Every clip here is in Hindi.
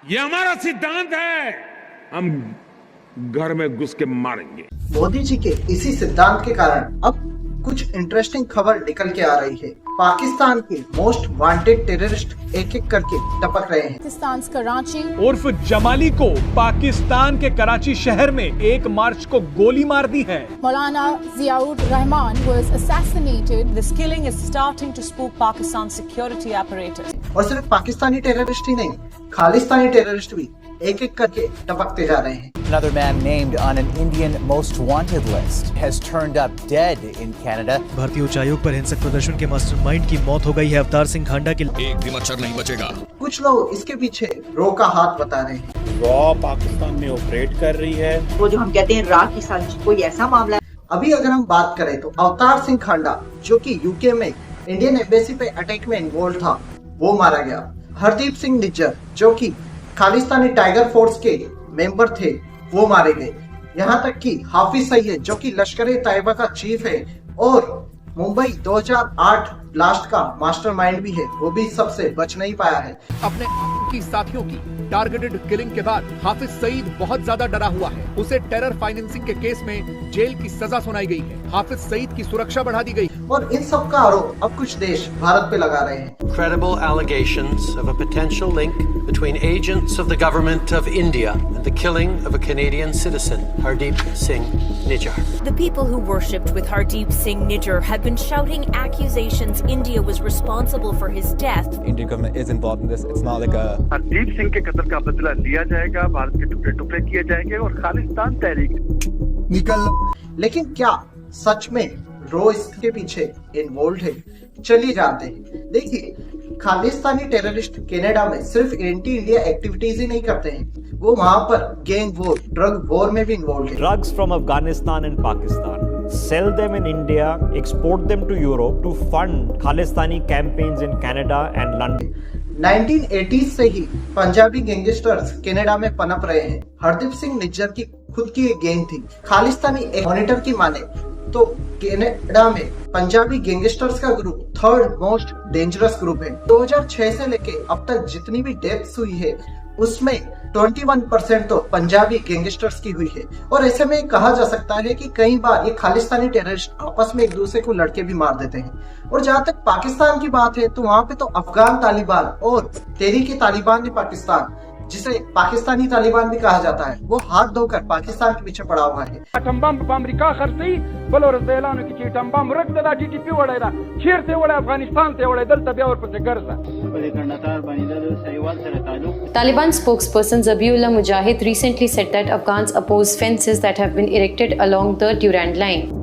ये हमारा सिद्धांत है, हम घर में घुस के मारेंगे। मोदी जी के इसी सिद्धांत के कारण अब कुछ इंटरेस्टिंग खबर निकल के आ रही है। पाकिस्तान के मोस्ट वांटेड टेररिस्ट एक एक करके टपक रहे हैं। पाकिस्तान कराची उर्फ जमाली को पाकिस्तान के कराची शहर में 1 मार्च को गोली मार दी है। मौलाना Ziaur Rahman was assassinated. This killing is starting to spook Pakistan's security apparatus. और सिर्फ पाकिस्तानी टेररिस्ट ही नहीं, खालिस्तानी टेररिस्ट भी एक एक करके टपकते जा रहे हैं। Another man named on an Indian most wanted list has turned up dead in Canada. भारतीय उच्चायोग पर हिंसक प्रदर्शन के मास्टरमाइंड की मौत हो गई है। अवतार सिंह खांडा की एक भी मच्छर नहीं बचेगा। कुछ लोग इसके पीछे रॉ का हाथ बता रहे हैं। रॉ पाकिस्तान में ऑपरेट कर रही है। वो जो हम कहते हैं रॉ की साजिश, कोई ऐसा मामला है। अभी अगर हम बात करें तो अवतार सिंह खांडा जो कि यूके में इंडियन एम्बेसी पे अटैक में इन्वॉल्व था, वो मारा गया। हरदीप सिंह निज्जर जो कि खालिस्तानी टाइगर फोर्स के मेंबर थे, वो मारे गए। यहाँ तक कि हाफिज सईद जो कि लश्कर ए तैयबा का चीफ है और मुंबई 2008 ब्लास्ट का मास्टरमाइंड भी है, वो भी सबसे बच नहीं पाया है। अपने की साथियों की टारगेटेड किलिंग के बाद हाफिज सईद बहुत ज्यादा डरा हुआ है। उसे टेरर फाइनेंसिंग के केस में जेल की सजा सुनाई गई है। हाफिज सईद की सुरक्षा बढ़ा दी गई और इन सब का आरोप अब कुछ देश भारत पे लगा रहे हैं। Credible allegations of a potential link between agents of the government of India and the killing of a Canadian citizen, Hardeep Singh Nijjar. The people who worshipped with Hardeep Singh Nijjar have been shouting accusations India was responsible for his death. Indian government is involved in this. It's not like a Hardeep Singh के कत्ल का बदला लिया जाएगा, भारत के टुकड़े टुकड़े किए जाएंगे और खालिस्तान तहरीक निकल। लेकिन क्या सच में रॉ इसके पीछे इन्वॉल्व है? चलिए जानते हैं। देखिए, खालिस्तानी टेररिस्ट कनाडा में सिर्फ एंटी इंडिया एक्टिविटीज ही नहीं करते हैं, वो वहाँ पर गैंग वॉर, ड्रग वॉर में भी इन्वॉल्व है। Drugs from Afghanistan and Pakistan, sell them in India, export them to Europe to fund Khalistani campaigns in Canada and London. 1980s से ही पंजाबी गैंगस्टर्स कनाडा में पनप रहे हैं। हरदीप सिंह निज्जर की खुद की एक गैंग थी। खालिस्तानी एक मॉनिटर की माने तो कनाडा में पंजाबी गैंगस्टर्स का group 3rd most dangerous group है। 2006 से लेके अब तक जितनी भी डेथ्स हुई है उसमें 21% तो पंजाबी गैंगस्टर्स की हुई है। और ऐसे में कहा जा सकता है कि कई बार ये खालिस्तानी टेररिस्ट आपस में एक दूसरे को लड़के भी मार देते हैं। और जहाँ तक पाकिस्तान की बात है तो वहाँ पे तो अफगान तालिबान और तहरीक तालिबान ने पाकिस्तान, जिसे पाकिस्तानी तालिबान भी कहा जाता है, वो हाथ धोकर पाकिस्तान के पीछे पड़ा हुआ है। Taliban spokesperson Zabiullah Mujahid recently said that Afghans oppose fences that have been erected along the Durand Line.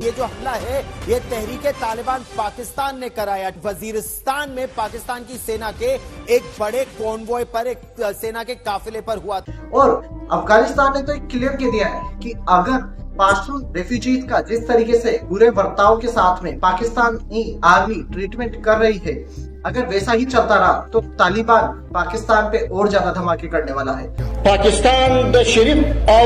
ये जो हमला है ये तहरीक तालिबान पाकिस्तान ने कराया। वजीरिस्तान में पाकिस्तान की सेना के एक बड़े कॉन्वॉय पर, एक सेना के काफिले पर हुआ। और अफगानिस्तान ने तो एक क्लियर कह दिया है कि अगर पाश्तून रेफ्यूजीज का जिस तरीके से बुरे बर्ताव के साथ में पाकिस्तानी आर्मी ट्रीटमेंट कर रही है, अगर वैसा ही चलता रहा तो तालिबान पाकिस्तान पे और ज्यादा धमाके करने वाला है। पाकिस्तान द शरीफ और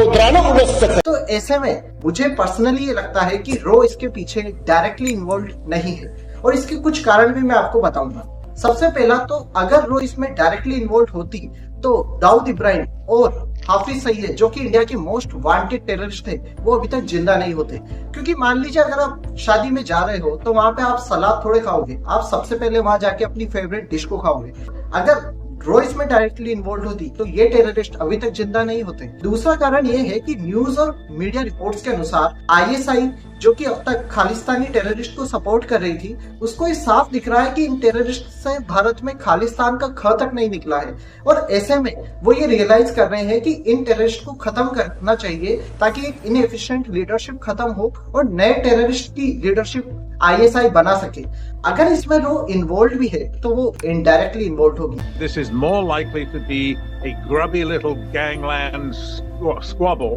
तो ऐसे में मुझे पर्सनली ये लगता है कि रॉ इसके पीछे डायरेक्टली इन्वॉल्व नहीं है और इसके कुछ कारण भी मैं आपको बताऊंगा। सबसे पहला तो अगर रॉ इसमें डायरेक्टली इन्वॉल्व होती तो दाऊद इब्राहिम और हाफिज सईद जो कि इंडिया के मोस्ट वांटेड टेररिस्ट थे, वो अभी तक जिंदा नहीं होते। क्योंकि मान लीजिए अगर आप शादी में जा रहे हो तो वहां पे आप सलाद थोड़े खाओगे, आप सबसे पहले वहां जाके अपनी फेवरेट डिश को खाओगे। अगर रॉ इसमें डायरेक्टली इन्वॉल्व होती तो ये टेररिस्ट अभी तक जिंदा नहीं होते। दूसरा कारण ये है कि न्यूज और मीडिया रिपोर्ट्स के अनुसार आईएसआई जो कि अब तक खालिस्तानी टेररिस्ट को सपोर्ट कर रही थी, उसको ये साफ दिख रहा है कि इन टेररिस्ट से भारत में खालिस्तान का ख तक नहीं निकला है। और ऐसे में वो ये रियलाइज कर रहे हैं कि इन टेररिस्ट को खत्म करना चाहिए ताकि एक इनएफिशिएंट लीडरशिप खत्म हो और नए टेररिस्ट की लीडरशिप आईएसआई बना सके। अगर इसमें रॉ इन्वॉल्व भी है तो वो इनडायरेक्टली इन्वॉल्व होगी। This is more likely to be a grubby little gangland squabble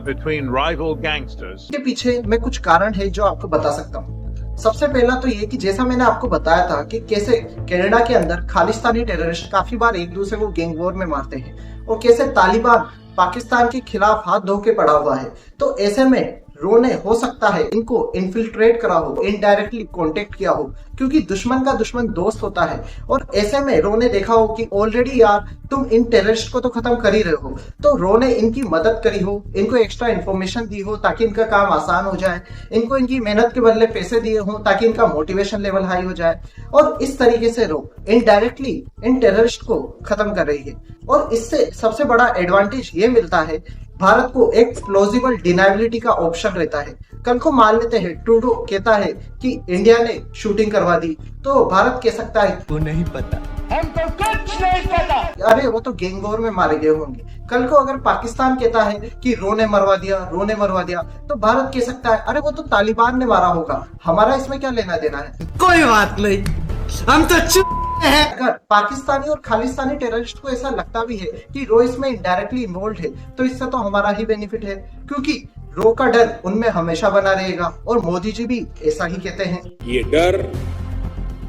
between rival gangsters. के पीछे मैं कुछ कारण है जो आपको बता सकता हूँ। सबसे पहला तो ये कि जैसा मैंने आपको बताया था कि कैसे कनाडा के अंदर खालिस्तानी टेररिस्ट काफी बार एक दूसरे को गैंग वॉर में मारते हैं और कैसे तालिबान पाकिस्तान के खिलाफ हाथ धो के पड़ा हुआ है। तो ऐसे में रो ने हो सकता है इनको इन्फिल्ट्रेट करा हो, इनडायरेक्टली कांटेक्ट किया हो, क्योंकि दुश्मन का दुश्मन दोस्त होता है। और ऐसे में रो ने देखा हो कि ऑलरेडी यार तुम इन टेररिस्ट को तो खत्म कर ही रहे हो, तो रो ने इनकी मदद करी हो, इनको एक्स्ट्रा इन्फॉर्मेशन दी हो ताकि इनका काम आसान हो जाए, इनको इनकी मेहनत के बदले पैसे दिए हो ताकि इनका मोटिवेशन लेवल हाई हो जाए, और इस तरीके से रो इनडायरेक्टली इन टेररिस्ट को खत्म कर रही है। और इससे सबसे बड़ा एडवांटेज ये मिलता है, भारत को एक प्लॉजिबल डिनाइबिलिटी का ऑप्शन रहता है। कल को मान लेते हैं ट्रूडो कहता है कि इंडिया ने शूटिंग करवा दी, तो भारत कह सकता है वो नहीं पता, हमको कुछ नहीं पता, अरे वो तो गैंग वॉर में मारे गए होंगे। कल को अगर पाकिस्तान कहता है कि रो ने मरवा दिया, तो भारत कह सकता है अरे वो तो तालिबान ने मारा होगा, हमारा इसमें क्या लेना देना है, कोई बात नहीं, हम तो चुप है। अगर पाकिस्तानी और खालिस्तानी टेररिस्ट को ऐसा लगता भी है कि रो इसमें इनडायरेक्टली इन्वॉल्व है, तो इससे तो हमारा ही बेनिफिट है, क्योंकि रो का डर उनमें हमेशा बना रहेगा, और मोदी जी भी ऐसा ही कहते हैं। ये डर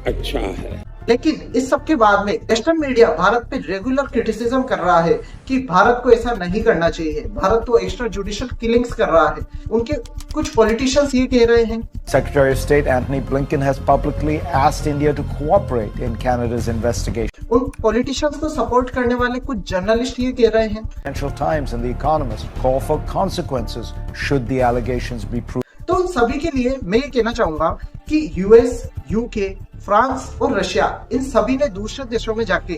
अच्छा है। लेकिन इस सब के बाद में वेस्टर्न मीडिया भारत पे रेगुलर क्रिटिसिज्म कर रहा है कि भारत को ऐसा नहीं करना चाहिए, भारत तो एक्स्ट्रा जुडिशियल किलिंग्स कर रहा है। उनके कुछ पॉलिटिशियंस ये कह रहे हैं, Secretary of State Anthony Blinken has publicly asked India to cooperate in Canada's investigation. उन पॉलिटिशियंस को सपोर्ट करने वाले कुछ जर्नलिस्ट ये कह रहे हैं, Financial Times and The Economist call for consequences should the allegations be proved. तो उन सभी के लिए मैं ये कहना चाहूंगा कि यूएस, यूके, फ्रांस और रशिया, इन सभी ने दूसरे देशों में जाके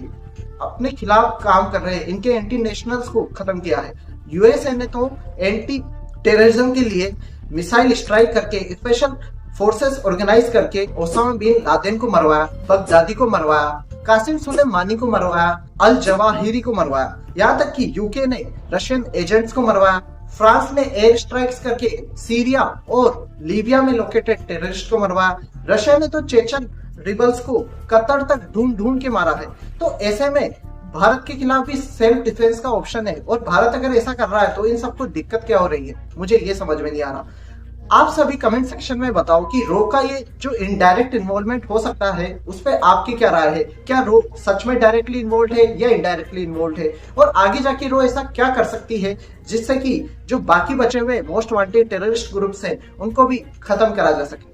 अपने खिलाफ काम कर रहे हैं, इनके एंटी नेशनल्स को खत्म किया है। यूएसए ने तो एंटी टेररिज्म के लिए मिसाइल स्ट्राइक करके स्पेशल फोर्सेस ऑर्गेनाइज करके ओसामा बिन लादेन को मरवाया, बगदादी को मरवाया, कासिम सुलेमानी को मरवाया, अल जवाहिरी को मरवाया, यहाँ तक कि यूके ने रशियन एजेंट्स को मरवाया, फ्रांस ने एयर स्ट्राइक्स करके सीरिया और लीबिया में लोकेटेड टेररिस्ट को मरवाया, रशिया ने तो चेचन रिबल्स को कतर तक ढूंढ के मारा है। तो ऐसे में भारत के खिलाफ भी सेल्फ डिफेंस का ऑप्शन है, और भारत अगर ऐसा कर रहा है तो इन सबको दिक्कत क्या हो रही है, मुझे ये समझ में नहीं आ रहा। आप सभी कमेंट सेक्शन में बताओ कि रो का ये जो इनडायरेक्ट इन्वॉल्वमेंट हो सकता है उस पर आपकी क्या राय है, क्या रो सच में डायरेक्टली इन्वॉल्व है या इनडायरेक्टली इन्वॉल्व है, और आगे जाके रो ऐसा क्या कर सकती है जिससे कि जो बाकी बचे हुए मोस्ट वांटेड टेररिस्ट ग्रुप्स हैं उनको भी खत्म करा जा सके।